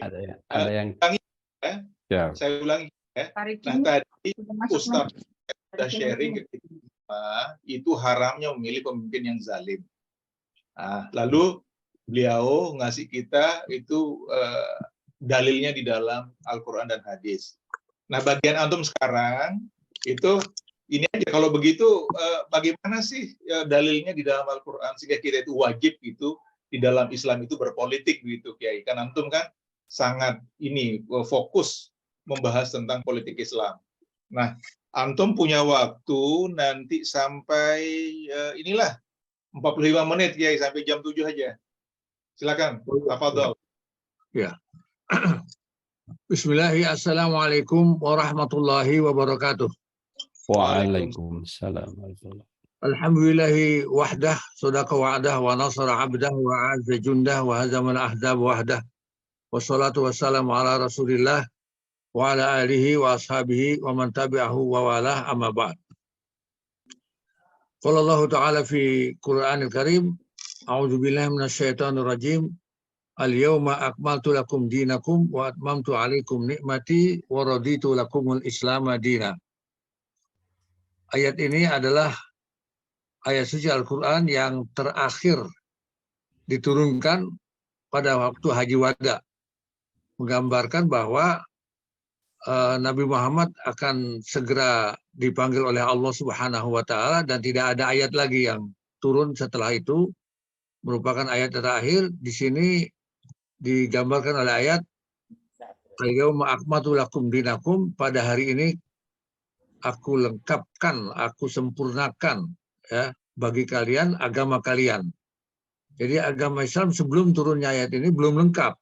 ada yang ulangi, ya. ya. Saya ulangi ya. Nah tadi Ustaz sudah sharing ke kita semua, itu haramnya memilih pemimpin yang zalim. Nah, lalu beliau ngasih kita itu dalilnya di dalam Al-Quran dan hadis. Nah, bagian antum sekarang itu ini aja, kalau begitu bagaimana sih dalilnya di dalam Al-Quran sehingga kita itu wajib gitu di dalam Islam itu berpolitik begitu, Kiai. Kan antum kan sangat ini fokus membahas tentang politik Islam. Nah, antum punya waktu nanti sampai inilah 45 menit, Kiai, sampai jam 7 aja. Silakan, tafadhol. Ya. Bismillahirrahmanirrahim. Assalamualaikum warahmatullahi wabarakatuh. Waalaikumsalam. Alhamdulillahi wahdah, sadaqa wa'dah, wa nasara abdah, wa azza jundah, wa hazamal ahzab wahdah. Wassalatu wassalamu ala rasulillah, wa ala alihi wa ashabihi, wa man tabi'ahu wa walah, amma ba'd. Qala Allah Ta'ala fi Qur'anil Karim, a'udzu billahi minasyaitonir rajim. Al-yawma akmaltu lakum dinakum wa atmamtu alaikum nikmati wa raditu lakumul Islam madina. Ayat ini adalah ayat suci Al-Quran yang terakhir diturunkan pada waktu Haji Wada, menggambarkan bahwa Nabi Muhammad akan segera dipanggil oleh Allah Subhanahu wa Ta'ala, dan tidak ada ayat lagi yang turun setelah itu, merupakan ayat terakhir. Di sini digambarkan oleh ayat al-yawma akmaltu lakum dinakum, pada hari ini aku lengkapkan, aku sempurnakan ya bagi kalian agama kalian. Jadi agama Islam sebelum turunnya ayat ini belum lengkap.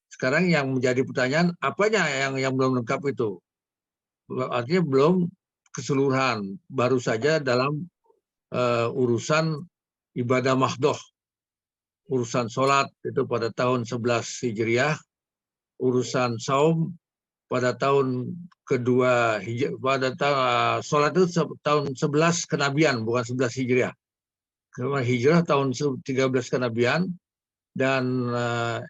Sekarang yang menjadi pertanyaan, apanya yang belum lengkap itu? Artinya belum keseluruhan, baru saja dalam urusan ibadah mahdoh. Urusan sholat itu pada tahun 11 Hijriah, urusan saum pada tahun kedua pada sholat itu tahun 11 kenabian, bukan 11 Hijriah. Karena hijrah tahun 13 kenabian, dan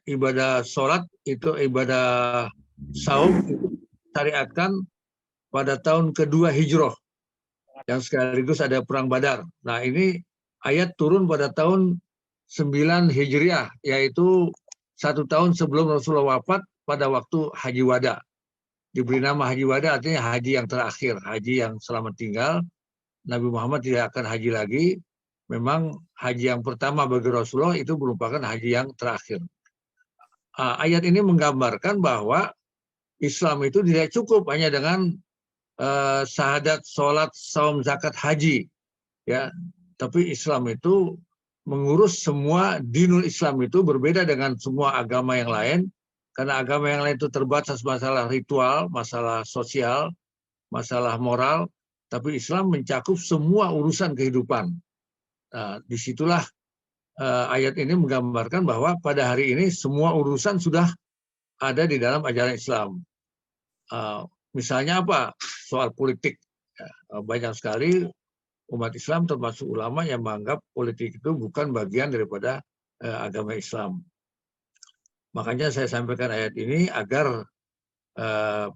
ibadah sholat itu ibadah saum itu syariatkan pada tahun kedua hijrah, yang sekaligus ada perang Badar. Nah ini ayat turun pada tahun 9 Hijriah, yaitu 1 tahun sebelum Rasulullah wafat pada waktu Haji Wada. Diberi nama Haji Wada artinya haji yang terakhir, haji yang selamat tinggal. Nabi Muhammad tidak akan haji lagi. Memang haji yang pertama bagi Rasulullah itu merupakan haji yang terakhir. Ayat ini menggambarkan bahwa Islam itu tidak cukup hanya dengan syahadat, sholat, saum, zakat, haji, ya. Tapi Islam itu mengurus semua. Dinul Islam itu berbeda dengan semua agama yang lain, karena agama yang lain itu terbatas masalah ritual, masalah sosial, masalah moral, tapi Islam mencakup semua urusan kehidupan. Nah, disitulah ayat ini menggambarkan bahwa pada hari ini semua urusan sudah ada di dalam ajaran Islam. Misalnya apa? Soal politik. Banyak sekali umat Islam termasuk ulama yang menganggap politik itu bukan bagian daripada agama Islam. Makanya saya sampaikan ayat ini agar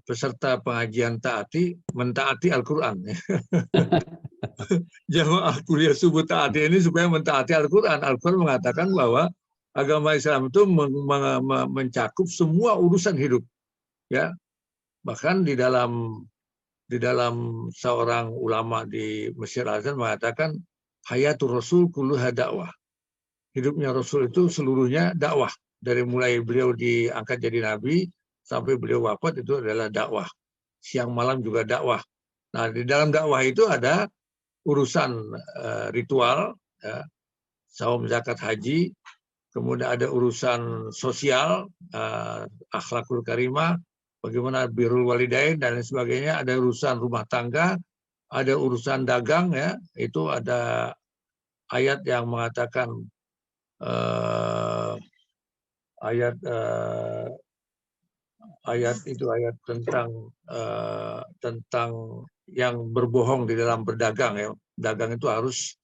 peserta pengajian mentaati Al-Quran. Jamaah kuliah subuh taati ini supaya mentaati Al-Quran. Al-Quran mengatakan bahwa agama Islam itu mencakup semua urusan hidup. Ya, bahkan di dalam seorang ulama di Mesir Azhar mengatakan hayatul Rasul kulluha dakwah. Hidupnya Rasul itu seluruhnya dakwah. Dari mulai beliau diangkat jadi nabi sampai beliau wafat itu adalah dakwah. Siang malam juga dakwah. Nah, di dalam dakwah itu ada urusan ritual, ya, saum, zakat, haji. Kemudian ada urusan sosial, akhlakul karimah, bagaimana birrul walidain dan lain sebagainya. Ada urusan rumah tangga, ada urusan dagang, ya. Itu ada ayat yang mengatakan ayat tentang yang berbohong di dalam berdagang, ya. Dagang itu harus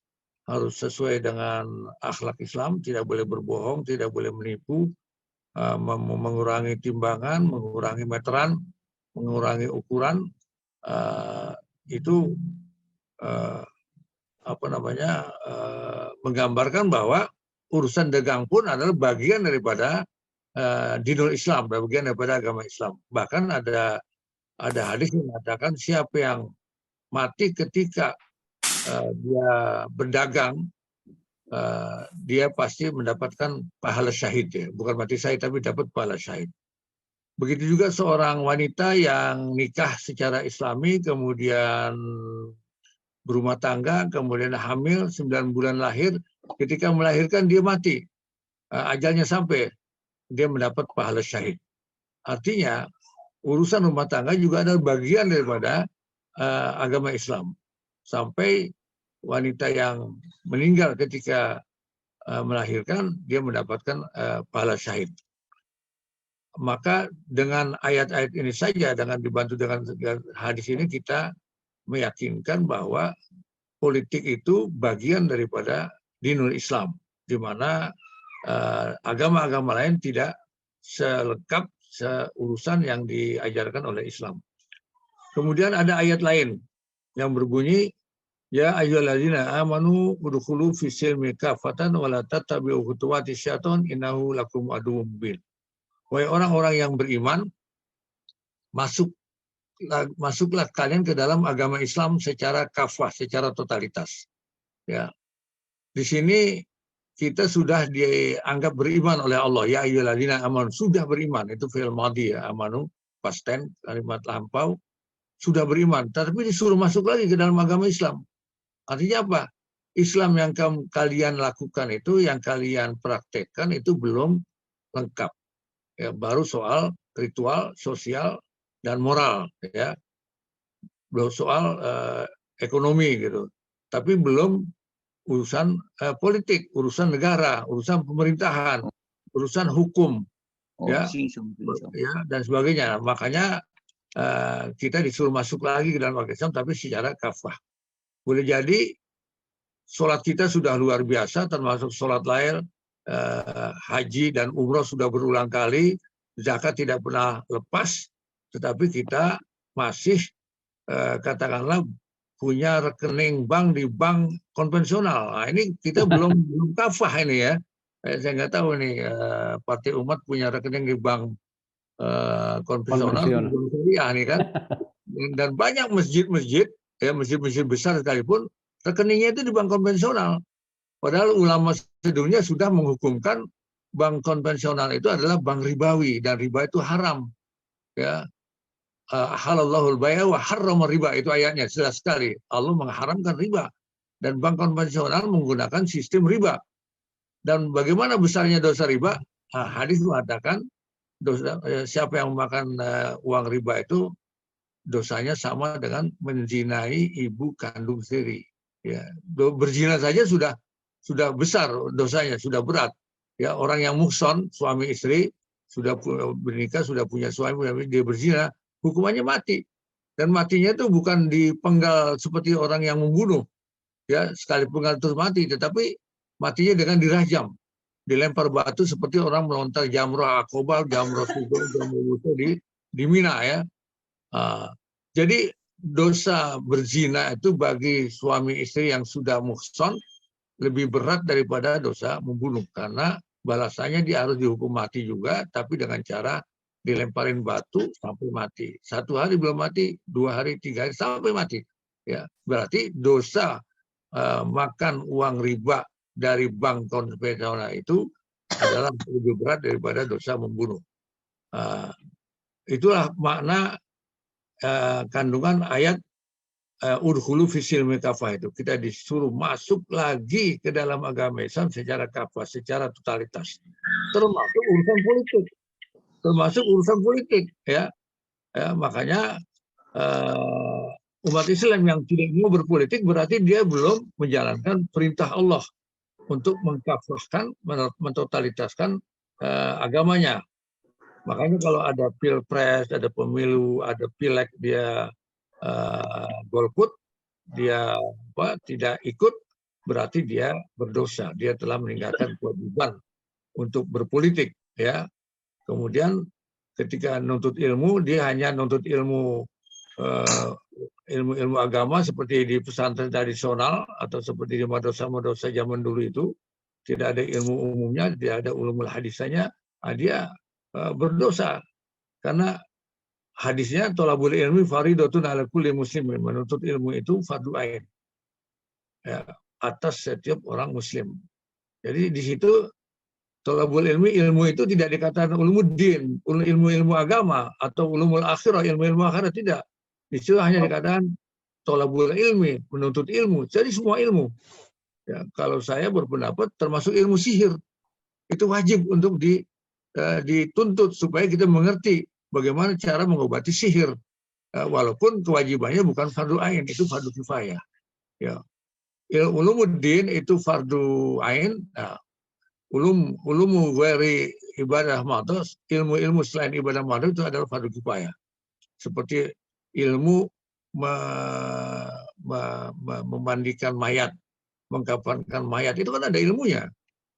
sesuai dengan akhlak Islam, tidak boleh berbohong, tidak boleh menipu, mengurangi timbangan, mengurangi meteran, mengurangi ukuran, itu menggambarkan bahwa urusan dagang pun adalah bagian daripada dinul Islam, bagian daripada agama Islam. Bahkan ada hadis yang mengatakan siapa yang mati ketika dia berdagang, dia pasti mendapatkan pahala syahid, ya. Bukan mati syahid tapi dapat pahala syahid. Begitu juga seorang wanita yang nikah secara Islami, kemudian berumah tangga, kemudian hamil 9 bulan lahir, ketika melahirkan dia mati, ajalnya sampai, dia mendapat pahala syahid. Artinya urusan rumah tangga juga adalah bagian daripada agama Islam. Sampai wanita yang meninggal ketika melahirkan, dia mendapatkan pahala syahid. Maka dengan ayat-ayat ini saja, dengan dibantu dengan hadis ini, kita meyakinkan bahwa politik itu bagian daripada dinul Islam, di mana agama-agama lain tidak selengkap seurusan yang diajarkan oleh Islam. Kemudian ada ayat lain yang berbunyi, ya ayyuhalladzina amanu udkhulu fis silmi kafatan wa la tattabi'u khutuwati syaiton innahu lakum aduwwum mubin. Wahai orang-orang yang beriman, masuklah kalian ke dalam agama Islam secara kafah, secara totalitas. Ya. Di sini kita sudah dianggap beriman oleh Allah. Ya ayyuhalladzina amanu, sudah beriman. Itu fi'il madhi, ya, amanu, past tense, kalimat lampau, sudah beriman. Tapi disuruh masuk lagi ke dalam agama Islam. Artinya apa? Islam yang kalian lakukan itu, yang kalian praktekkan itu belum lengkap. Ya, baru soal ritual, sosial, dan moral, ya. Belum soal ekonomi gitu. Tapi belum urusan politik, urusan negara, urusan pemerintahan, urusan hukum, ya, dan sebagainya. Makanya kita disuruh masuk lagi ke dalam agama Islam, tapi secara kafah. Boleh jadi sholat kita sudah luar biasa, termasuk sholat lail, haji dan umroh sudah berulang kali, zakat tidak pernah lepas, tetapi kita masih katakanlah punya rekening bank di bank konvensional. Nah, ini kita belum kafah ini, ya. Saya nggak tahu nih, Partai Umat punya rekening di bank konvensional, nih kan. Dan banyak masjid-masjid, ya, masjid-masjid besar sekalipun rekeningnya itu di bank konvensional. Padahal ulama sedunia sudah menghukumkan bank konvensional itu adalah bank ribawi, dan riba itu haram. Ya, halallahul bai'a wa harrama riba, itu ayatnya jelas sekali. Allah mengharamkan riba, dan bank konvensional menggunakan sistem riba. Dan bagaimana besarnya dosa riba? Hadis mengatakan siapa yang memakan uang riba itu dosanya sama dengan menzinai ibu kandung sendiri. Ya, berzina saja sudah besar dosanya, sudah berat. Ya, orang yang muhson, suami istri, sudah bernikah, sudah punya suami, dia berzina, hukumannya mati. Dan matinya itu bukan dipenggal seperti orang yang membunuh, ya, sekali penggal terus mati, tetapi matinya dengan dirajam, dilempar batu seperti orang melontar jamrah Aqobah, jamrah Sugo, jamrah Wusta di Mina, ya. Jadi dosa berzina itu bagi suami istri yang sudah muhson lebih berat daripada dosa membunuh, karena balasannya dia harus dihukum mati juga, tapi dengan cara dilemparin batu sampai mati. 1 hari belum mati, 2 hari, 3 hari sampai mati. Ya, berarti dosa makan uang riba dari bank konvensional itu adalah lebih berat daripada dosa membunuh. Itulah makna kandungan ayat udkhulu fisilmi kafah itu. Kita disuruh masuk lagi ke dalam agama Islam secara kafah, secara totalitas. Termasuk urusan politik, ya. Makanya umat Islam yang tidak mau berpolitik berarti dia belum menjalankan perintah Allah untuk mengkafahkan, mentotalitaskan agamanya. Makanya kalau ada pilpres, ada pemilu, ada pileg, dia golput, dia tidak ikut, berarti dia berdosa. Dia telah meninggalkan kewajiban untuk berpolitik, ya. Kemudian ketika nuntut ilmu, dia hanya nuntut ilmu ilmu agama seperti di pesantren tradisional atau seperti di madrasah-madrasah zaman dulu itu, tidak ada ilmu umumnya, tidak ada ulumul hadisanya, dia berdosa. Karena hadisnya thalabul ilmi faridatun ala kulli muslimin, menuntut ilmu itu fardu ain, ya, atas setiap orang muslim. Jadi di situ thalabul ilmi, ilmu itu tidak dikatakan ulumuddin, ilmu-ilmu agama atau ulumul akhirah, ilmu-ilmu akhirat, tidak. Di situ hanya dikatakan thalabul ilmi, menuntut ilmu. Jadi semua ilmu. Ya, kalau saya berpendapat termasuk ilmu sihir, itu wajib untuk dituntut supaya kita mengerti bagaimana cara mengobati sihir. Walaupun kewajibannya bukan fardu ain, itu fardu kifayah. Ya. Ulumuddin itu fardu ain. Nah, ulumu ghairi ibadah madhah, ilmu-ilmu selain ibadah madhah itu adalah fardu kifayah. Seperti ilmu memandikan mayat, mengkafankan mayat, itu kan ada ilmunya.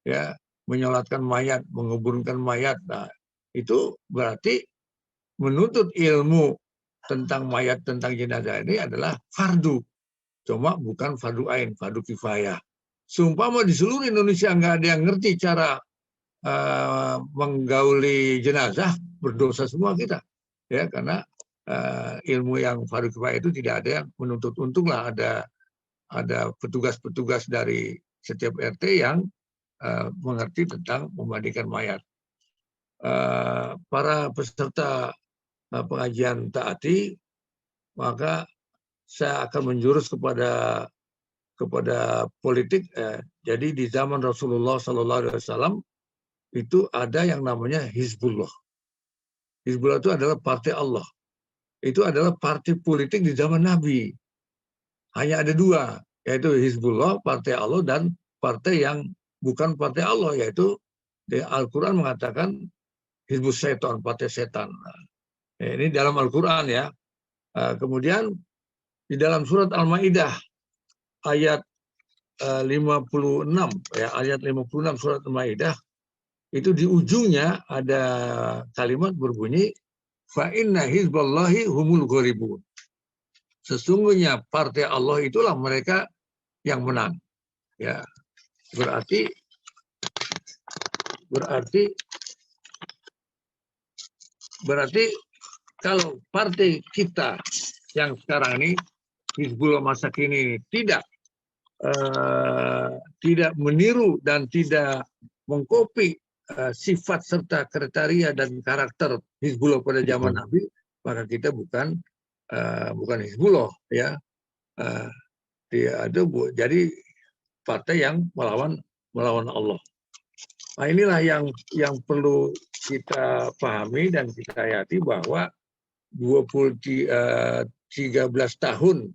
Ya, menyolatkan mayat, menguburkan mayat. Nah, itu berarti menuntut ilmu tentang mayat, tentang jenazah ini adalah fardu. Cuma bukan fardu ain, fardu kifayah. Seumpama di seluruh Indonesia nggak ada yang ngerti cara menggauli jenazah, berdosa semua kita. Ya, karena ilmu yang fardu kifayah itu tidak ada yang menuntut. Untunglah ada petugas-petugas dari setiap RT yang mengerti tentang memandikan mayat. Para peserta pengajian taati, maka saya akan menjurus kepada politik. Jadi di zaman Rasulullah SAW itu ada yang namanya Hizbullah. Hizbullah itu adalah partai Allah. Itu adalah partai politik di zaman Nabi. Hanya ada dua, yaitu Hizbullah, partai Allah, dan partai yang bukan partai Allah, yaitu di Al-Quran mengatakan Hizbus Syaitan, partai setan. Ini dalam Al-Quran ya. Kemudian di dalam surat Al-Maidah ayat 56, ya, ayat 56 surat Al-Maidah, itu di ujungnya ada kalimat berbunyi fa inna hizballahi humul gharibun. Sesungguhnya partai Allah itulah mereka yang menang. Ya, berarti kalau partai kita yang sekarang ini Hizbullah masa kini tidak meniru dan tidak mengkopi sifat serta kriteria dan karakter Hizbullah pada zaman Nabi, maka kita bukan Hizbullah, ya. Jadi partai yang melawan Allah. Nah, inilah yang perlu kita pahami dan kita hayati, bahwa 13 tahun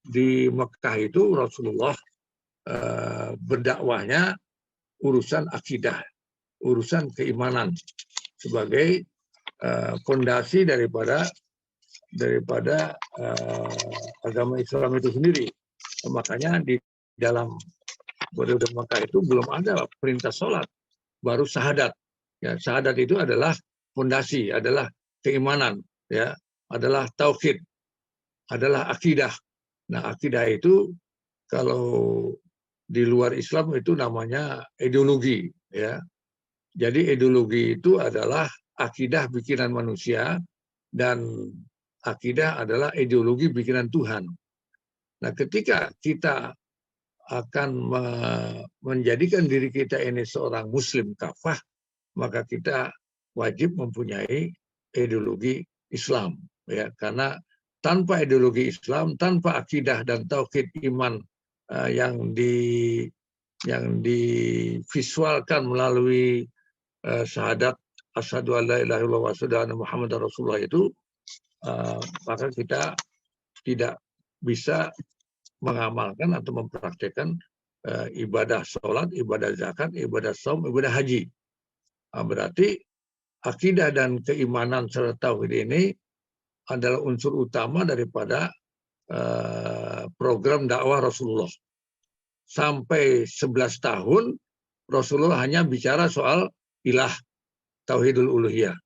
di Mekah itu Rasulullah berdakwahnya urusan akidah, urusan keimanan sebagai fondasi daripada agama Islam itu sendiri. Makanya di dalam periode Mekah itu belum ada perintah sholat, baru syahadat. Ya, syahadat itu adalah fondasi, adalah keimanan, ya, adalah tauhid, adalah akidah. Nah, akidah itu kalau di luar Islam itu namanya ideologi, ya. Jadi ideologi itu adalah akidah bikinan manusia, dan akidah adalah ideologi bikinan Tuhan. Nah, ketika kita akan menjadikan diri kita ini seorang muslim kafah, maka kita wajib mempunyai ideologi Islam, ya. Karena tanpa ideologi Islam, tanpa akidah dan tauhid iman yang divisualkan melalui syahadat asyhadu an la ilaha illallah wa asyhadu anna muhammadar rasulullah itu, maka kita tidak bisa mengamalkan atau mempraktekkan ibadah sholat, ibadah zakat, ibadah shaum, ibadah haji. Berarti akidah dan keimanan serta tauhid ini adalah unsur utama daripada program dakwah Rasulullah. Sampai 11 tahun Rasulullah hanya bicara soal ilah, tauhidul uluhiyah.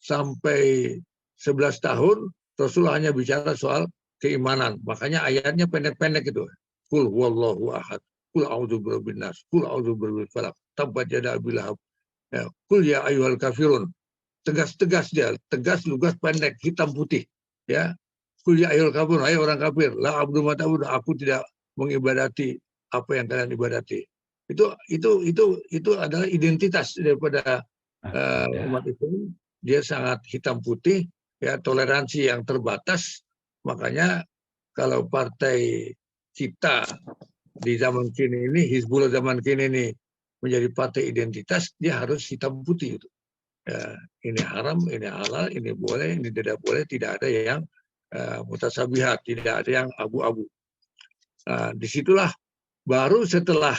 Sampai 11 tahun Rasulullah hanya bicara soal keimanan. Makanya ayatnya pendek-pendek itu. Qul huwallahu ahad. Qul a'udzu birabbin nas. Qul a'udzu birabbil falaq. Tabbat yada abil lahab. Ya, Qul ya ayyuhal kafirun. Tegas-tegas dia, tegas, lugas, pendek, hitam putih. Ya. Qul ya ayyuhal kafirun, hai orang kafir, la abdu ma ta'budun, aku tidak mengibadati apa yang kalian ibadati. Itu adalah identitas daripada umat Islam. Dia sangat hitam putih, ya, toleransi yang terbatas. Makanya kalau partai kita di zaman kini ini, Hizbullah zaman kini ini menjadi partai identitas, dia harus hitam putih itu. Ya, ini haram, ini halal, ini boleh, ini tidak boleh, tidak ada yang mutasabihat, tidak ada yang abu-abu. Nah, disitulah baru setelah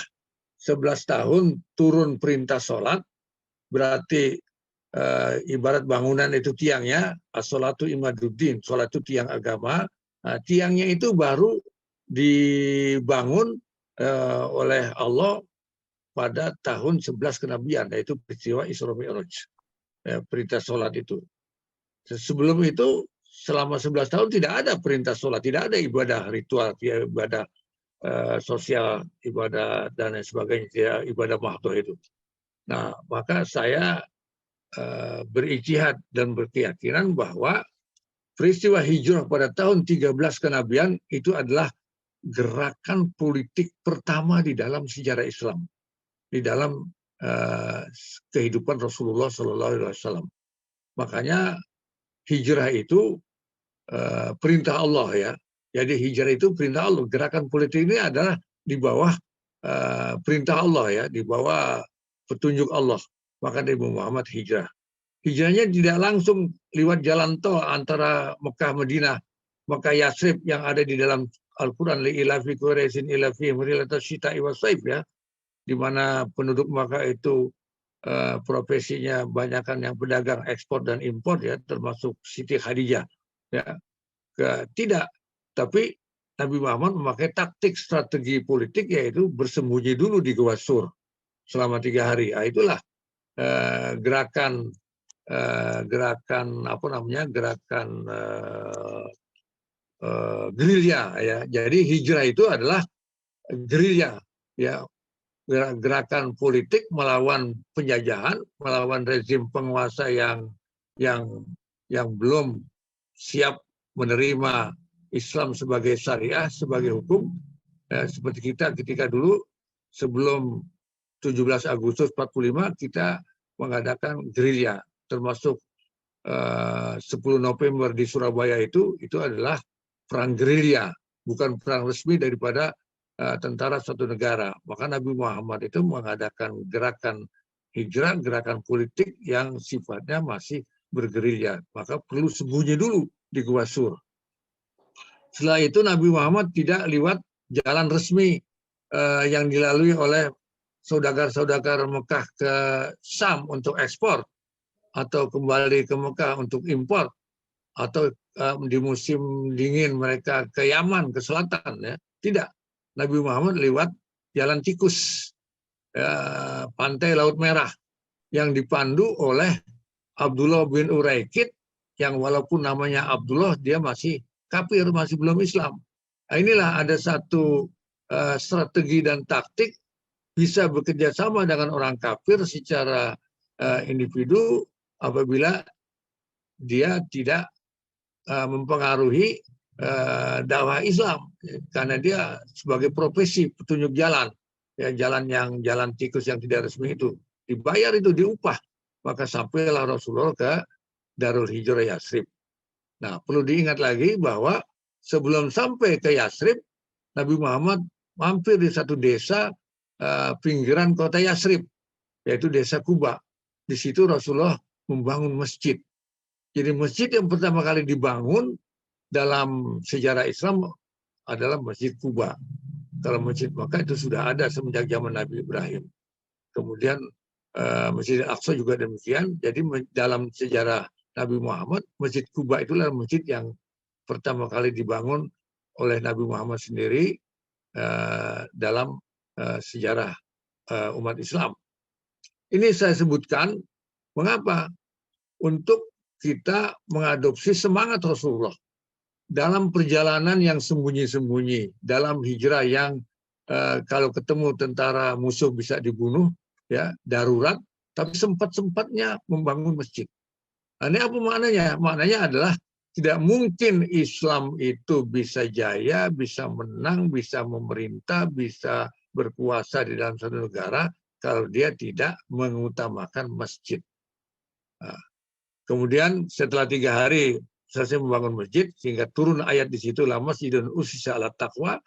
11 tahun turun perintah sholat, berarti ibarat bangunan itu tiangnya, as-sholatu imaduddin, sholat itu tiang agama. Nah, tiangnya itu baru dibangun oleh Allah pada tahun 11 kenabian, yaitu peristiwa Isra Mi'raj. Perintah sholat itu. Sebelum itu, selama 11 tahun tidak ada perintah sholat, tidak ada ibadah ritual, ibadah sosial, ibadah dan lain sebagainya, tidak ibadah mahdoh itu. Nah, maka saya berijtihad dan berkeyakinan bahwa peristiwa hijrah pada tahun 13 kenabian itu adalah gerakan politik pertama di dalam sejarah Islam, di dalam kehidupan Rasulullah SAW. Makanya hijrah itu perintah Allah, ya. Jadi hijrah itu perintah Allah. Gerakan politik ini adalah di bawah perintah Allah, ya, di bawah petunjuk Allah. Maka Nabi Muhammad hijrah. Hijrahnya tidak langsung lewat jalan tol antara Mekah Madinah, Mekah Yathrib yang ada di dalam Al-Quran, li'ilafi Quraisyin ilafihim rilatas syita'i was-saif, ya, di mana penduduk Mekah itu profesinya banyakkan yang pedagang ekspor dan impor, ya, termasuk Siti Khadijah, ya. Tidak, tapi Nabi Muhammad memakai taktik strategi politik, yaitu bersembunyi dulu di Gua Sur selama 3 hari. Nah, itulah gerakan apa namanya, gerakan gerilya, ya. Jadi hijrah itu adalah gerilya, ya, gerakan politik melawan penjajahan, melawan rezim penguasa yang belum siap menerima Islam sebagai syariah, sebagai hukum. Seperti kita ketika dulu sebelum 17 Agustus 45 kita mengadakan gerilya, termasuk 10 November di Surabaya itu adalah perang gerilya, bukan perang resmi daripada tentara suatu negara. Maka Nabi Muhammad itu mengadakan gerakan hijrah, gerakan politik yang sifatnya masih bergerilya. Maka perlu sembunyi dulu di Gua Sur. Setelah itu Nabi Muhammad tidak lewat jalan resmi yang dilalui oleh saudagar-saudagar Mekah ke Syam untuk ekspor, atau kembali ke Mekah untuk impor, atau di musim dingin mereka ke Yaman, ke selatan, ya. Tidak. Nabi Muhammad lewat jalan tikus, pantai Laut Merah, yang dipandu oleh Abdullah bin Uraikid, yang walaupun namanya Abdullah, dia masih kafir, masih belum Islam. Nah, inilah ada satu strategi dan taktik bisa bekerja sama dengan orang kafir secara individu apabila dia tidak mempengaruhi dakwah Islam, karena dia sebagai profesi petunjuk jalan, ya, jalan tikus yang tidak resmi itu dibayar, itu diupah. Maka sampailah Rasulullah ke Darul Hijrah Yathrib. Nah, perlu diingat lagi bahwa sebelum sampai ke Yathrib, Nabi Muhammad mampir di satu desa pinggiran kota Yathrib, yaitu desa Kuba. Di situ Rasulullah membangun masjid. Jadi masjid yang pertama kali dibangun dalam sejarah Islam adalah Masjid Kuba. Kalau Masjid Makkah itu sudah ada semenjak zaman Nabi Ibrahim. Kemudian Masjid Al-Aqsa juga demikian. Jadi dalam sejarah Nabi Muhammad, Masjid Kuba itulah masjid yang pertama kali dibangun oleh Nabi Muhammad sendiri dalam sejarah umat Islam. Ini saya sebutkan Mengapa? Untuk kita mengadopsi semangat Rasulullah dalam perjalanan yang sembunyi-sembunyi, dalam hijrah yang kalau ketemu tentara musuh bisa dibunuh, ya darurat, tapi sempat-sempatnya membangun masjid. Nah, ini apa maknanya? Maknanya adalah tidak mungkin Islam itu bisa jaya, bisa menang, bisa memerintah, bisa berkuasa di dalam satu negara kalau dia tidak mengutamakan masjid. Nah, kemudian setelah 3 hari selesai membangun masjid, sehingga turun ayat di situ, la masjidun ussisa ala taqwa,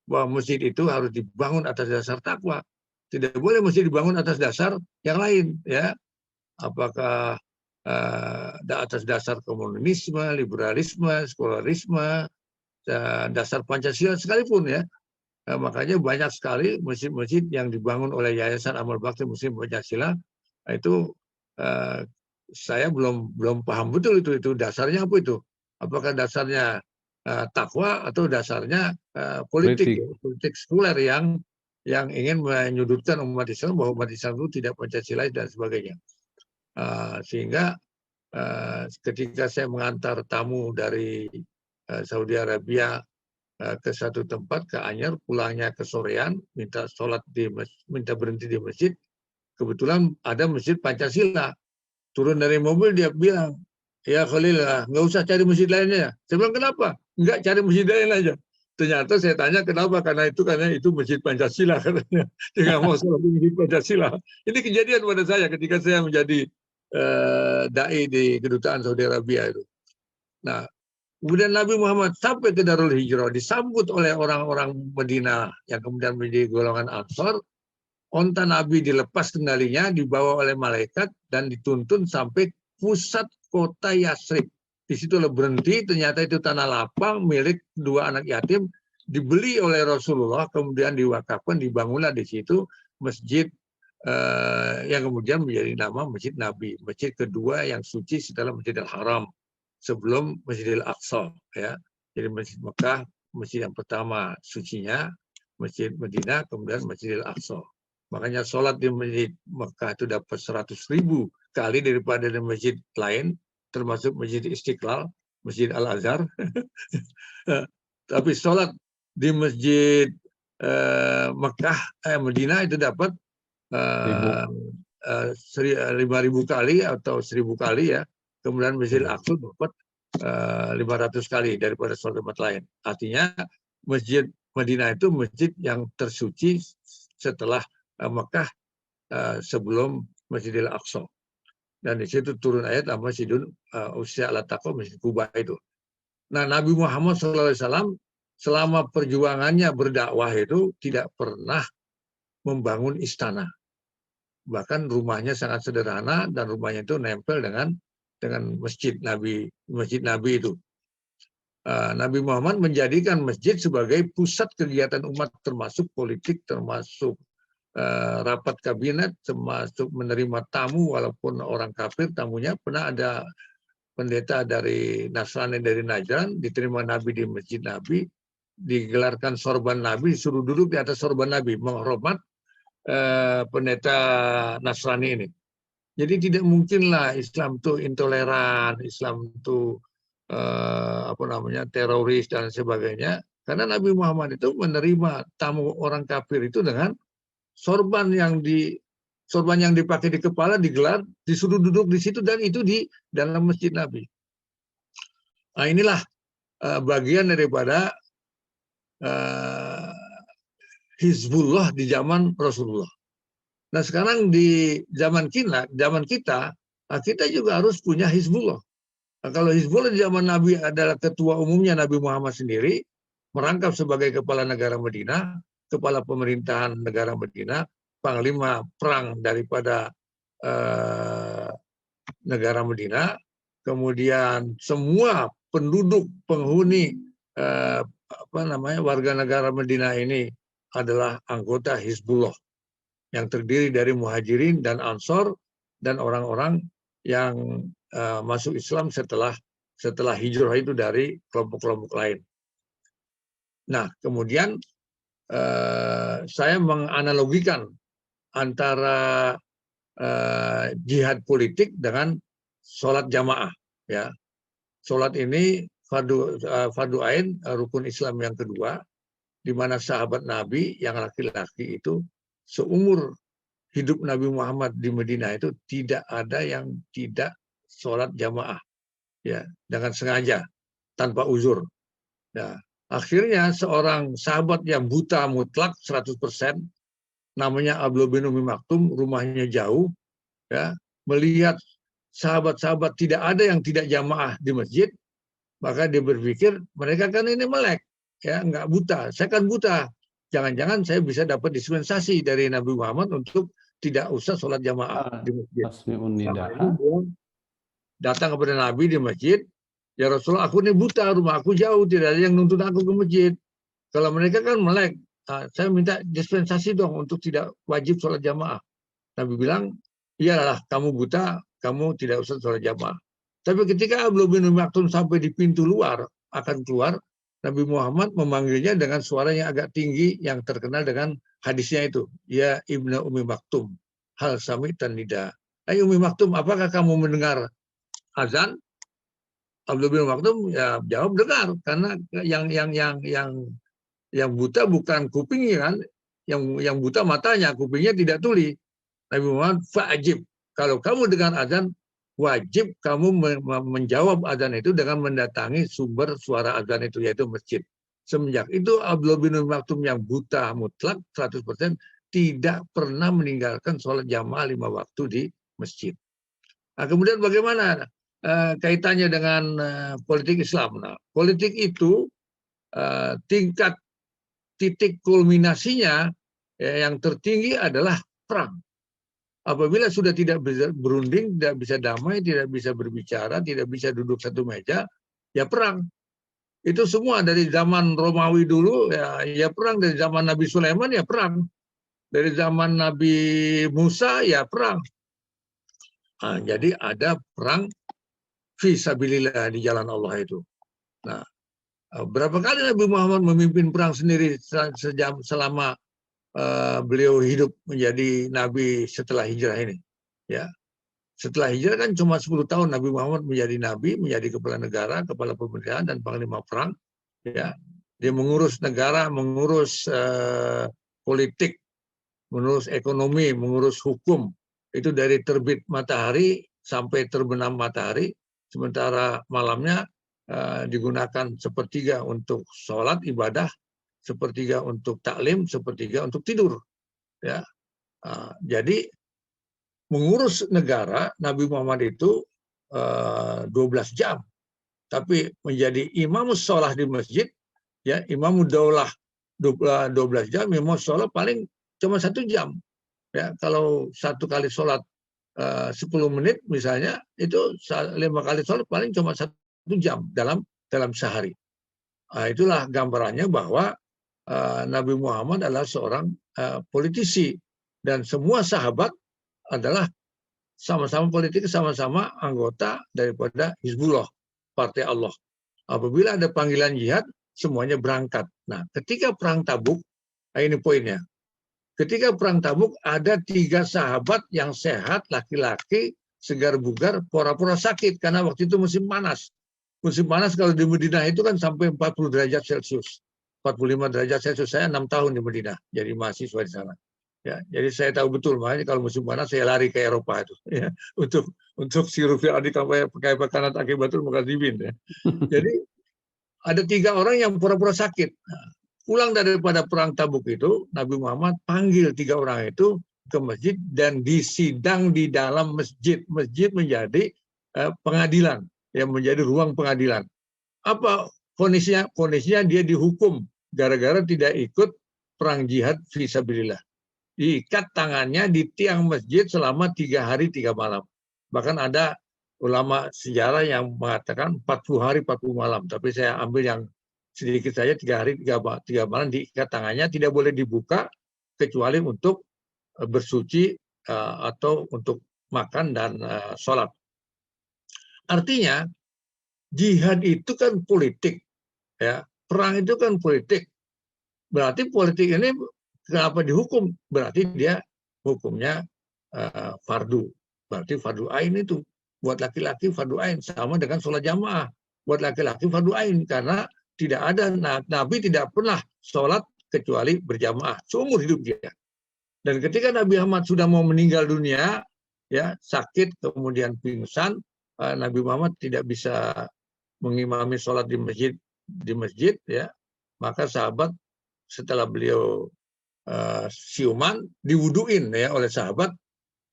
bahwa masjid itu harus dibangun atas dasar takwa. Tidak boleh masjid dibangun atas dasar yang lain, ya. Apakah atas dasar komunisme, liberalisme, sekularisme, dasar Pancasila sekalipun, ya. Makanya banyak sekali masjid-masjid yang dibangun oleh Yayasan Amal Bakti Muslim Pancasila itu saya belum paham betul itu dasarnya apa itu. Apakah dasarnya takwa atau dasarnya politik sekuler yang ingin menyudutkan umat Islam bahwa umat Islam itu tidak Pancasilais dan sebagainya. Sehingga ketika saya mengantar tamu dari Saudi Arabia ke satu tempat, ke Anyer, pulangnya ke sorean, minta berhenti di masjid, kebetulan ada masjid Pancasila. Turun dari mobil dia bilang, ya Khalil, nggak usah cari masjid lainnya. Saya bilang, kenapa? Nggak, cari masjid lain aja. Ternyata saya tanya kenapa, karena itu masjid Pancasila, katanya. Dia nggak mau sholat di masjid Pancasila. Ini kejadian pada saya ketika saya menjadi dai di kedutaan Saudi Arabia itu. Nah, kemudian Nabi Muhammad sampai ke Darul Hijrah, disambut oleh orang-orang Madinah yang kemudian menjadi golongan Ansor. Onta Nabi dilepas kendalinya, dibawa oleh malaikat dan dituntun sampai pusat kota Yasrib. Di situ berhenti, ternyata itu tanah lapang milik 2 anak yatim, dibeli oleh Rasulullah, kemudian diwakafkan, dibangunlah di situ masjid yang kemudian menjadi nama Masjid Nabi, masjid kedua yang suci setelah Masjidil Haram, sebelum Masjidil Aqsa, ya. Jadi Masjid Mekah, masjid yang pertama sucinya, Masjid Madinah, kemudian Masjidil Aqsa. Makanya sholat di Masjid Mekah itu dapat 100.000 kali daripada di masjid lain, termasuk Masjid Istiqlal, Masjid Al-Azhar. Tapi sholat di Masjid Mekah, Madinah itu dapat 5.000 kali atau 1.000 kali, ya. Kemudian Masjid Al-Aqsa dapat 500 kali daripada sholat tempat lain. Artinya Masjid Madinah itu masjid yang tersuci setelah Mekah, sebelum Masjidil Aqsa. Dan di situ turun ayat Masjidun ussisa ala taqwa, Masjid Kuba itu. Nah, Nabi Muhammad SAW selama perjuangannya berdakwah itu tidak pernah membangun istana. Bahkan rumahnya sangat sederhana dan rumahnya itu nempel dengan masjid Nabi itu. Nabi Muhammad menjadikan masjid sebagai pusat kegiatan umat, termasuk politik, termasuk rapat kabinet, termasuk menerima tamu walaupun orang kafir tamunya. Pernah ada pendeta dari Nasrani dari Najran diterima Nabi di masjid Nabi, digelarkan sorban Nabi, disuruh duduk di atas sorban Nabi, menghormat pendeta Nasrani ini. Jadi tidak mungkinlah Islam itu intoleran, Islam itu teroris dan sebagainya, karena Nabi Muhammad itu menerima tamu orang kafir itu dengan sorban yang dipakai di kepala, digelar, disuruh duduk di situ, dan itu di dalam masjid Nabi. Nah, inilah bagian daripada Hizbullah di zaman Rasulullah. Nah, sekarang di zaman kita juga harus punya Hizbullah. Nah, kalau Hizbullah di zaman Nabi adalah ketua umumnya Nabi Muhammad sendiri, merangkap sebagai kepala negara Madinah, kepala pemerintahan negara Madinah, panglima perang daripada negara Madinah, kemudian semua penduduk penghuni warga negara Madinah ini adalah anggota Hizbullah yang terdiri dari muhajirin dan ansor dan orang-orang yang masuk Islam setelah hijrah itu dari kelompok-kelompok lain. Nah, kemudian saya menganalogikan antara jihad politik dengan sholat jamaah. Ya, sholat ini fardu ain, rukun Islam yang kedua, di mana sahabat Nabi yang laki-laki itu seumur hidup Nabi Muhammad di Madinah itu tidak ada yang tidak sholat jamaah, ya, dengan sengaja tanpa uzur. Nah, akhirnya seorang sahabat yang buta mutlak 100%, namanya Abdullah bin Umi Maktum, rumahnya jauh, ya, melihat sahabat-sahabat tidak ada yang tidak jamaah di masjid, maka dia berpikir mereka kan ini melek, ya, nggak buta. Saya kan buta. Jangan-jangan saya bisa dapat dispensasi dari Nabi Muhammad untuk tidak usah sholat jamaah di masjid. Maka dia datang kepada Nabi di masjid, ya Rasulullah, aku ini buta, rumah aku jauh, tidak ada yang nuntut aku ke masjid. Kalau mereka kan melek, saya minta dispensasi dong untuk tidak wajib sholat jamaah. Nabi bilang, iyalah, kamu buta, kamu tidak usah sholat jamaah. Tapi ketika Abdullah bin Umi Maktum sampai di pintu luar, akan keluar, Nabi Muhammad memanggilnya dengan suara yang agak tinggi, yang terkenal dengan hadisnya itu. Ya Ibnu Umi Maktum, hal sami'tan nida. Hai Umi Maktum, apakah kamu mendengar azan? Abdullah bin Umi Maktum ya jawab dengar, karena yang buta bukan kupingnya kan, yang buta matanya, kupingnya tidak tuli. Nabi Muhammad, fa'ajib, kalau kamu dengar azan, wajib kamu menjawab azan itu dengan mendatangi sumber suara azan itu, yaitu masjid. Semenjak itu Abdullah bin Umi Maktum yang buta mutlak 100% tidak pernah meninggalkan sholat jamaah 5 waktu di masjid. Nah, kemudian bagaimana kaitannya dengan politik Islam? Nah, politik itu tingkat titik kulminasinya yang tertinggi adalah perang. Apabila sudah tidak bisa berunding, tidak bisa damai, tidak bisa berbicara, tidak bisa duduk satu meja, ya perang. Itu semua dari zaman Romawi dulu, ya perang. Dari zaman Nabi Sulaiman, ya perang. Dari zaman Nabi Musa, ya perang. Nah, jadi ada perang fisabilillah di jalan Allah itu. Nah, berapa kali Nabi Muhammad memimpin perang sendiri selama beliau hidup menjadi nabi setelah hijrah ini, ya. Setelah hijrah kan cuma 10 tahun Nabi Muhammad menjadi nabi, menjadi kepala negara, kepala pemerintahan dan panglima perang, ya. Dia mengurus negara, mengurus politik, mengurus ekonomi, mengurus hukum, itu dari terbit matahari sampai terbenam matahari. Sementara malamnya digunakan sepertiga untuk sholat ibadah, sepertiga untuk taklim, sepertiga untuk tidur. Ya, jadi mengurus negara Nabi Muhammad itu 12 jam, tapi menjadi imam sholat di masjid, ya imam daulah 12 jam, imam sholat paling cuma 1 jam. Ya, kalau satu kali sholat 10 menit misalnya, itu 5 kali sholat paling cuma 1 jam dalam sehari. Itulah gambarannya bahwa Nabi Muhammad adalah seorang politisi, dan semua sahabat adalah sama-sama politik, sama-sama anggota daripada Hizbullah, Partai Allah. Apabila ada panggilan jihad, semuanya berangkat. Nah, ketika perang Tabuk, ini poinnya. Ketika perang Tabuk ada 3 sahabat yang sehat, laki-laki, segar bugar, pura-pura sakit karena waktu itu musim panas. Musim panas kalau di Madinah itu kan sampai 40 derajat Celcius. 45 derajat Celcius. Saya 6 tahun di Madinah jadi mahasiswa di sana. Ya, jadi saya tahu betul, makanya kalau musim panas saya lari ke Eropa itu, ya, untuk sirufi adik pakai pakanat akibatul mukadzibin, ya. Jadi ada 3 orang yang pura-pura sakit. Nah, pulang daripada perang Tabuk itu, Nabi Muhammad panggil 3 orang itu ke masjid dan disidang di dalam masjid. Masjid menjadi pengadilan, yang menjadi ruang pengadilan. Apa vonisnya? Vonisnya dia dihukum gara-gara tidak ikut perang jihad fisabilillah. Diikat tangannya di tiang masjid selama 3 hari 3 malam. Bahkan ada ulama sejarah yang mengatakan 40 hari 40 malam. Tapi saya ambil yang sedikit saja, 3 hari 3 malam diikat tangannya, tidak boleh dibuka kecuali untuk bersuci atau untuk makan dan sholat. Artinya jihad itu kan politik, ya, perang itu kan politik. Berarti politik ini kenapa dihukum? Berarti dia hukumnya fardu. Berarti fardu ain itu. Buat laki-laki fardu ain. Sama dengan sholat jamaah. Buat laki-laki fardu ain. Karena tidak ada, Nabi tidak pernah sholat kecuali berjamaah. Seumur hidup dia. Dan ketika Nabi Muhammad sudah mau meninggal dunia, ya sakit, kemudian pingsan, Nabi Muhammad tidak bisa mengimami sholat di masjid, ya, maka sahabat setelah beliau siuman diwuduin ya oleh sahabat,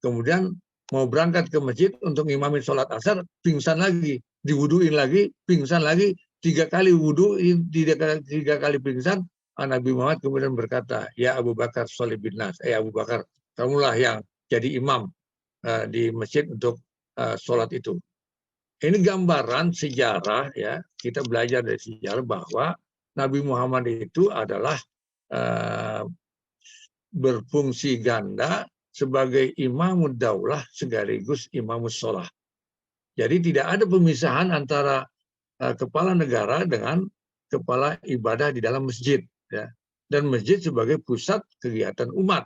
kemudian mau berangkat ke masjid untuk ngimami sholat asar, pingsan lagi, diwuduin lagi, pingsan lagi, 3 kali wuduin, 3 kali pingsan. Nabi Muhammad kemudian berkata, ya Abu Bakar sholli bin nas, Abu Bakar, kamulah yang jadi imam di masjid untuk sholat itu. Ini gambaran sejarah, ya, kita belajar dari sejarah bahwa Nabi Muhammad itu adalah berfungsi ganda sebagai imamud daulah sekaligus imamus sholah. Jadi tidak ada pemisahan antara kepala negara dengan kepala ibadah di dalam masjid, ya. Dan masjid sebagai pusat kegiatan umat.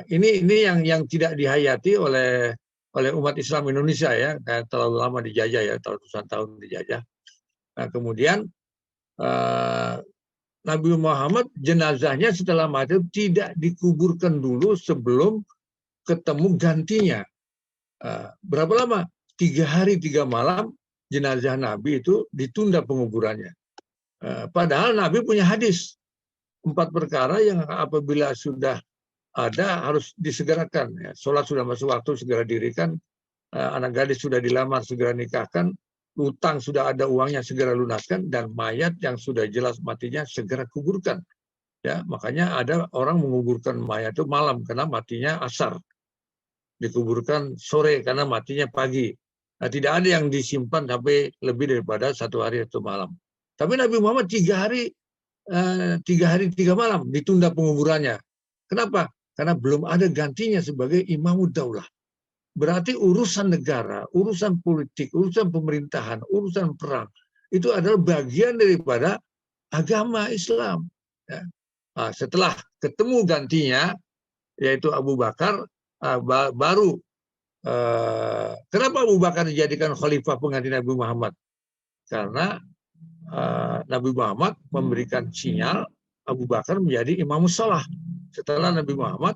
Ini yang tidak dihayati oleh umat Islam Indonesia, ya, kayak terlalu lama dijajah, ya, ratusan tahun dijajah. Nah, kemudian Nabi Muhammad jenazahnya setelah mati tidak dikuburkan dulu sebelum ketemu gantinya. Berapa lama? 3 hari 3 malam jenazah Nabi itu ditunda penguburannya. Padahal Nabi punya hadis 4 perkara yang apabila sudah ada harus disegerakan. Ya. Sholat sudah masuk waktu, segera dirikan. Anak gadis sudah dilamar, segera nikahkan. Utang sudah ada uangnya, segera lunaskan. Dan mayat yang sudah jelas matinya, segera kuburkan. Ya, makanya ada orang menguburkan mayat itu malam, karena matinya asar. Dikuburkan sore, karena matinya pagi. Nah, tidak ada yang disimpan sampai lebih daripada 1 hari atau malam. Tapi Nabi Muhammad 3 hari 3 malam ditunda penguburannya. Kenapa? Karena belum ada gantinya sebagai imamud daulah. Berarti urusan negara, urusan politik, urusan pemerintahan, urusan perang, itu adalah bagian daripada agama Islam. Ya. Nah, setelah ketemu gantinya, yaitu Abu Bakar, baru kenapa Abu Bakar dijadikan khalifah pengganti Nabi Muhammad? Karena Nabi Muhammad memberikan sinyal Abu Bakar menjadi imamus sholah. Setelah Nabi Muhammad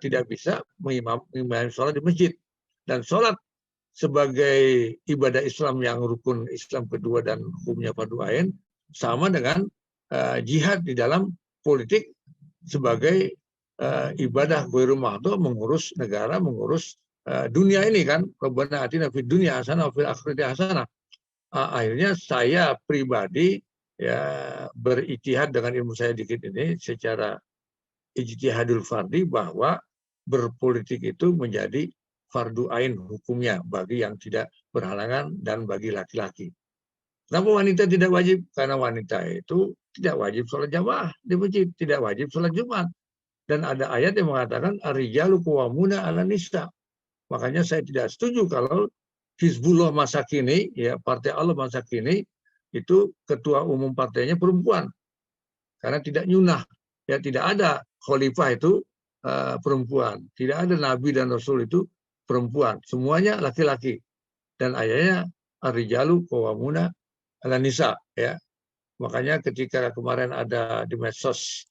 tidak bisa mengimami sholat di masjid. Dan sholat sebagai ibadah Islam yang rukun Islam kedua dan hukumnya fardu ain, sama dengan jihad di dalam politik sebagai ibadah ghairu mahdhur, mengurus negara, mengurus dunia ini kan. Rabbana atina fid dunya hasanah wa fil akhirati hasanah. Akhirnya saya pribadi, ya, berijtihad dengan ilmu saya dikit ini secara ijtihadul fardi bahwa berpolitik itu menjadi fardu ain hukumnya bagi yang tidak berhalangan dan bagi laki-laki. Kenapa wanita tidak wajib? Karena wanita itu tidak wajib sholat jamaah di masjid, tidak wajib sholat Jumat. Dan ada ayat yang mengatakan ar-rijalu qawwamuna 'alan nisa. Makanya saya tidak setuju kalau Hizbullah masa kini, ya, Partai Allah masa kini, itu ketua umum partainya perempuan. Karena tidak nyunah, ya, tidak ada khalifah itu perempuan. Tidak ada Nabi dan Rasul itu perempuan. Semuanya laki-laki. Dan ayatnya ar-rijalu qawwamuna 'alan nisa, ya. Makanya ketika kemarin ada di medsos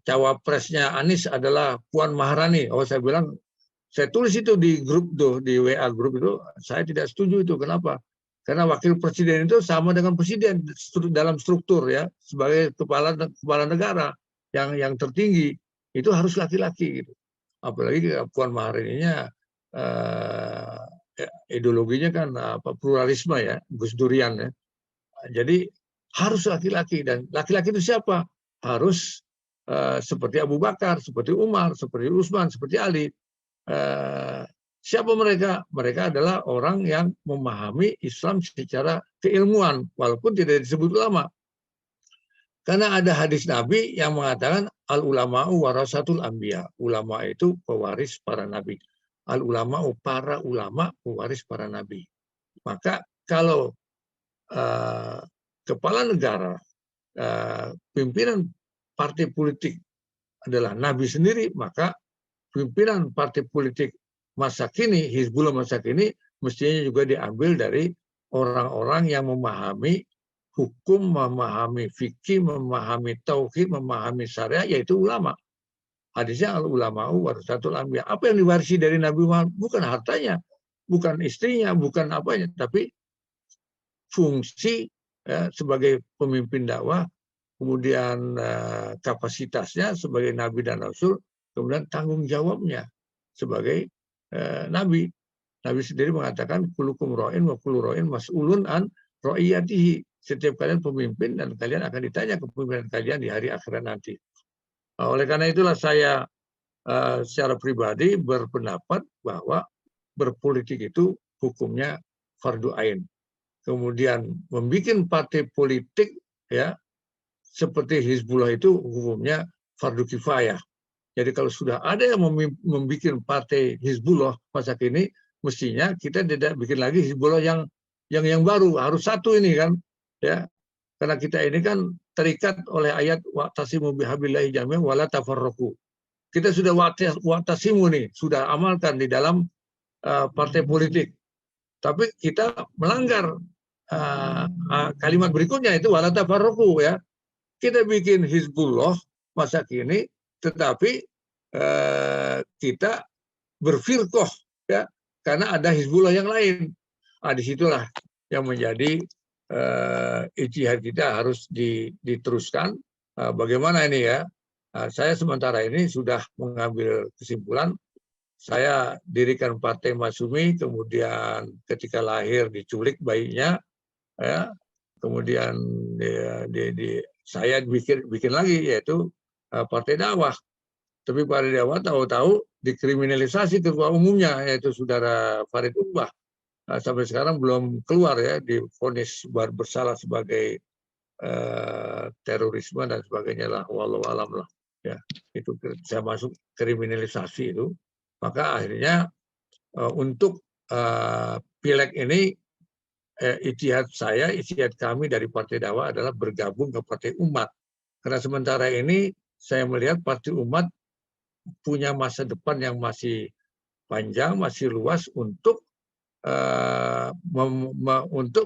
cawapresnya Anies adalah Puan Maharani. Saya bilang, saya tulis itu di grup tuh, di WA grup itu, saya tidak setuju itu. Kenapa? Karena wakil presiden itu sama dengan presiden dalam struktur, ya, sebagai kepala negara yang tertinggi itu harus laki-laki gitu. Apalagi Puan Maharani-nya ideologinya kan pluralisme, ya, Gus Durian, ya. Jadi harus laki-laki, dan laki-laki itu siapa? Harus seperti Abu Bakar, seperti Umar, seperti Utsman, seperti Ali. Siapa mereka? Mereka adalah orang yang memahami Islam secara keilmuan, walaupun tidak disebut ulama. Karena ada hadis Nabi yang mengatakan al-ulama'u warasatul anbiya. Ulama itu pewaris para nabi. Al-ulama'u, para ulama pewaris para nabi. Maka kalau kepala negara, pimpinan partai politik adalah nabi sendiri, maka pimpinan partai politik masa kini, Hizbullah masa kini, mestinya juga diambil dari orang-orang yang memahami hukum, memahami fikih, memahami tauhid, memahami syariat, yaitu ulama. Hadisnya al-ulama'u warasatul anbiya. Apa yang diwarisi dari Nabi Muhammad? Bukan hartanya, bukan istrinya, bukan apanya, tapi fungsi ya, sebagai pemimpin dakwah, kemudian kapasitasnya sebagai nabi dan rasul, kemudian tanggung jawabnya sebagai nabi. Nabi sendiri mengatakan kulukum ra'in wa kullu ra'in mas'ulun an ra'iyatihi. Setiap kalian pemimpin dan kalian akan ditanya kepemimpinan kalian di hari akhirat nanti. Oleh karena itulah saya secara pribadi berpendapat bahwa berpolitik itu hukumnya fardu ain. Kemudian membuat partai politik ya seperti Hizbullah itu hukumnya fardu kifayah. Jadi kalau sudah ada yang membuat partai Hizbullah masa kini, mestinya kita tidak bikin lagi Hizbullah yang baru, harus satu ini kan, ya. Karena kita ini kan terikat oleh ayat wa'tasimu bihablillahi jami'an wala tafarraqu. Kita sudah wa'tasimu nih, sudah amalkan di dalam partai politik. Tapi kita melanggar kalimat berikutnya itu wala tafarraqu ya. Kita bikin Hizbullah masa kini, tetapi kita berfirqah ya, karena ada Hizbullah yang lain. Disitulah yang menjadi ijtihad kita harus diteruskan. Bagaimana ini ya? Saya sementara ini sudah mengambil kesimpulan. Saya dirikan Partai Masyumi, kemudian ketika lahir diculik bayinya, ya, kemudian saya bikin lagi yaitu Partai Dakwah. Tapi Partai Dakwah tahu-tahu dikriminalisasi ketua umumnya yaitu saudara Farid Umbah. Sampai sekarang belum keluar ya, divonis bersalah sebagai terorisme dan sebagainya lah, wallahu alam lah ya, itu saya masuk kriminalisasi itu. Maka akhirnya untuk pileg ini ijtihad kami dari Partai Dakwah adalah bergabung ke Partai Umat, karena sementara ini saya melihat Partai Umat punya masa depan yang masih panjang, masih luas untuk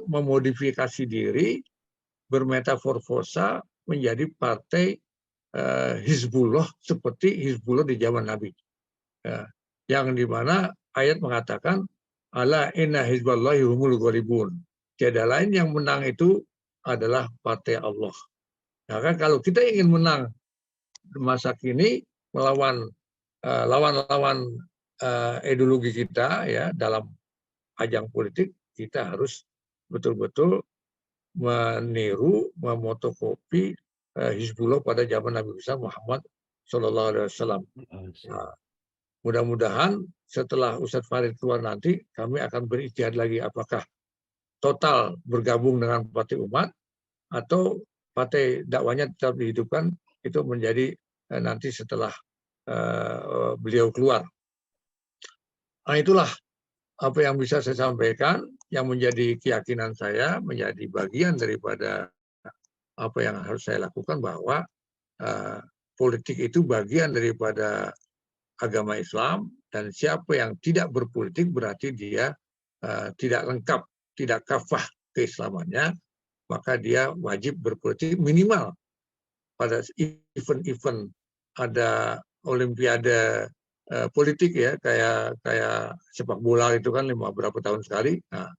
memodifikasi diri, bermetaforfosa menjadi partai Hizbullah seperti Hizbullah di zaman Nabi. Yang dimana ayat mengatakan ala inna hizballahi humul ghalibun. Tiada lain yang menang itu adalah partai Allah. Nah, kan kalau kita ingin menang masa kini melawan lawan-lawan ideologi kita ya dalam ajang politik, kita harus betul-betul meniru, memotokopi Hizbullah pada zaman Nabi besar Muhammad Sallallahu Alaihi Wasallam. Nah, mudah-mudahan setelah Ustadz Farid keluar nanti, kami akan berijtihad lagi apakah total bergabung dengan Partai Umat atau partai dakwanya tetap dihidupkan, itu menjadi nanti setelah beliau keluar. Nah, itulah apa yang bisa saya sampaikan, yang menjadi keyakinan saya, menjadi bagian daripada apa yang harus saya lakukan, bahwa politik itu bagian daripada agama Islam, dan siapa yang tidak berpolitik berarti dia tidak lengkap, tidak kafah keislamannya, maka dia wajib berpolitik minimal pada event-event ada olimpiade politik ya, kayak sepak bola itu kan berapa tahun sekali. Nah,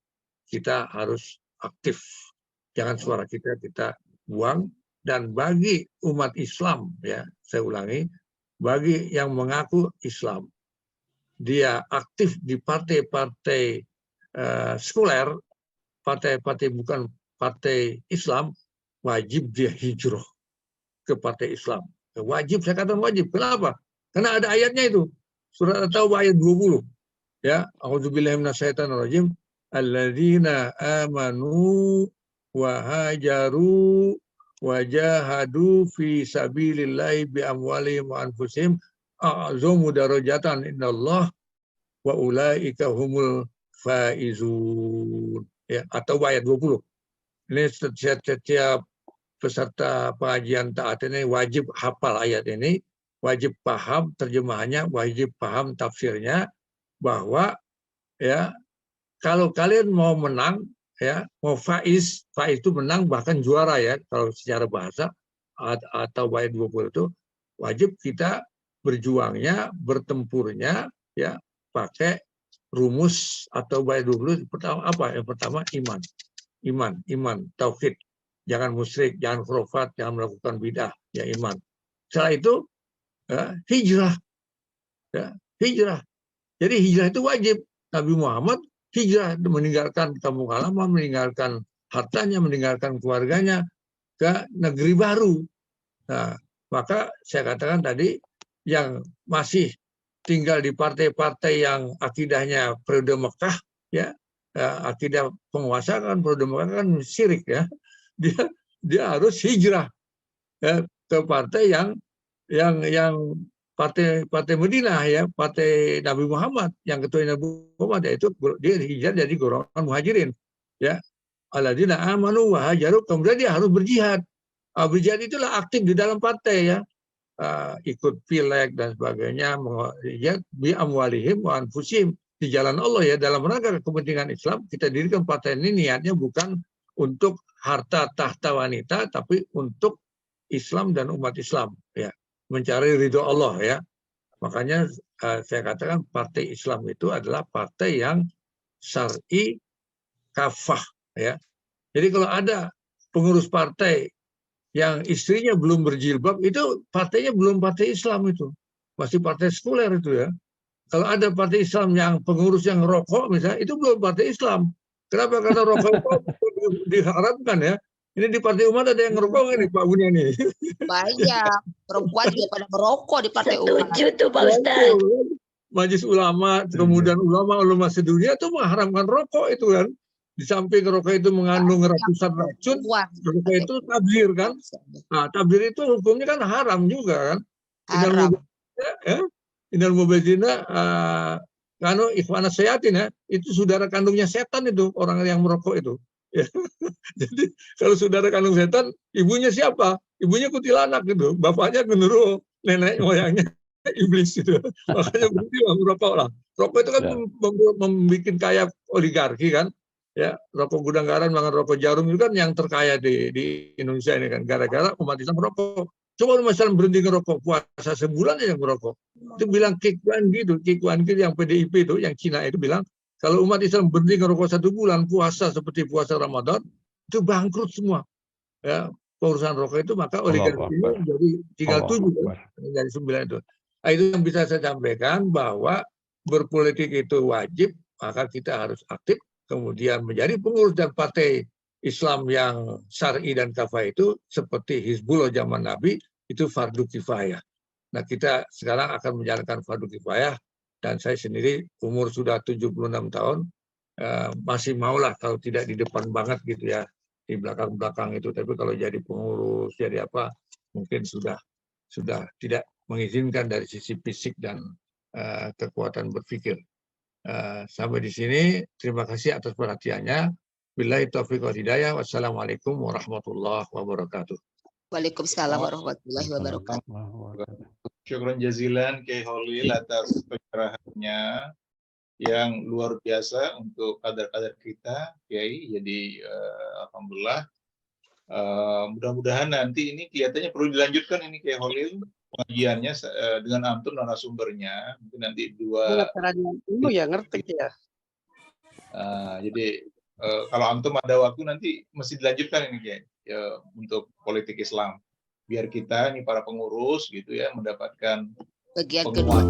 kita harus aktif, jangan suara kita buang. Dan bagi umat Islam ya, saya ulangi, bagi yang mengaku Islam, dia aktif di partai-partai sekuler, partai-partai bukan partai Islam, wajib dia hijrah ke partai Islam. Wajib, saya katakan wajib. Kenapa? Karena ada ayatnya itu. Surat At-Taubah ayat 20. Ya, a'udzubillahi minasyaitonirrajim. Alladzina amanu wa hajaru wa jahadu fi sabilillahi bi amwalihim wa anfusihim a'zamu darajatan indallah wa ulaika humul faizun. Ya, atau ayat 20. Ini setiap peserta pengajian taat ini wajib hafal ayat ini. wajib paham terjemahannya, wajib paham tafsirnya, bahwa ya kalau kalian mau menang, ya mau faiz itu menang bahkan juara ya kalau secara bahasa, atau bayat 20 itu wajib kita berjuangnya, bertempurnya ya pakai rumus atau bayat 20. Pertama apa? Yang pertama iman, tauhid, jangan musyrik, jangan khurafat, jangan melakukan bidah, ya iman. Setelah itu ya, hijrah, ya hijrah. Jadi hijrah itu wajib. Nabi Muhammad hijrah, meninggalkan kampung halaman, meninggalkan hartanya, meninggalkan keluarganya ke negeri baru. Nah, maka saya katakan tadi, yang masih tinggal di partai-partai yang akidahnya periode Mekah, ya akidah penguasa kan periode Mekah kan syirik ya, dia harus hijrah ya, ke partai yang partai Madinah ya, partai Nabi Muhammad, yang ketua Nabi Muhammad, yaitu dia hijrah dari golongan muhajirin ya, alladzina amanu wa hajaru, kemudian dia harus berjihad. Berjihad itulah aktif di dalam partai ya, ikut pileg dan sebagainya, ya bi amwalihim wa anfusihim, di jalan Allah ya, dalam rangka kepentingan Islam. Kita dirikan partai ini niatnya bukan untuk harta tahta wanita, tapi untuk Islam dan umat Islam ya, mencari ridho Allah ya. Makanya saya katakan partai Islam itu adalah partai yang syar'i kafah ya. Jadi kalau ada pengurus partai yang istrinya belum berjilbab, itu partainya belum partai Islam, itu masih partai sekuler itu ya. Kalau ada partai Islam yang pengurus yang rokok misalnya, itu belum partai Islam. Kenapa? Karena rokok itu diharamkan ya. Ini di partai umat ada yang ngerokok ini Pak Bunya nih. Banyak perempuan juga pada merokok di partai umat. Setuju tuh Pak Ustaz. Majelis Ulama, kemudian ulama sedunia itu mengharamkan rokok itu kan. Di samping rokok itu mengandung ratusan racun, rokok itu tabzir kan. Nah, tabzir itu hukumnya kan haram juga kan. Haram. Innal mubadzirina kanu ikhwana syayatin ya, itu saudara kandungnya setan itu orang yang merokok itu. Ya. Jadi kalau saudara kandung setan, ibunya siapa? Ibunya kuntilanak gitu, bapaknya genderuwo, nenek moyangnya iblis gitu. Makanya berhentilah merokok lah. Rokok itu kan membuat kaya oligarki kan. Ya, rokok gudang garam, makan rokok jarum itu kan yang terkaya di Indonesia ini kan, gara-gara umat Islam merokok. Coba umat Islam berhenti ngerokok, puasa sebulan aja merokok. Itu bilang Kik Wan Gi yang PDIP itu, yang Cina itu bilang, kalau umat Islam berhenti ngerokok 1 bulan, puasa seperti puasa Ramadan, itu bangkrut semua. Ya, urusan rokok itu, maka oligarki ini jadi tinggal 7 dari 9 itu. Nah, itu yang bisa saya sampaikan, bahwa berpolitik itu wajib, maka kita harus aktif. Kemudian menjadi pengurus dan partai Islam yang syar'i dan kafah itu seperti Hizbullah zaman Nabi, itu fardu kifayah. Nah, kita sekarang akan menjalankan fardu kifayah, dan saya sendiri umur sudah 76 tahun, masih maulah kalau tidak di depan banget gitu ya, di belakang-belakang itu. Tapi kalau jadi pengurus, jadi apa, mungkin sudah tidak mengizinkan dari sisi fisik dan kekuatan berpikir. Sampai di sini, terima kasih atas perhatiannya. Billahi taufiq wal hidayah. Wassalamualaikum warahmatullahi wabarakatuh. Waalaikumsalam warahmatullahi wabarakatuh. Syukran jazilan Kiai Holil atas pencerahannya yang luar biasa untuk kader-kader kita, Kiai. Jadi alhamdulillah, mudah-mudahan nanti ini kelihatannya perlu dilanjutkan ini Kiai Holil, pengajiannya dengan antum narasumbernya. Mungkin nanti 2 dulu ya, ngerti ya. Jadi kalau antum ada waktu nanti mesti dilanjutkan ini Kiai, ya, untuk politik Islam, biar kita ini para pengurus gitu ya mendapatkan Bagian kedua.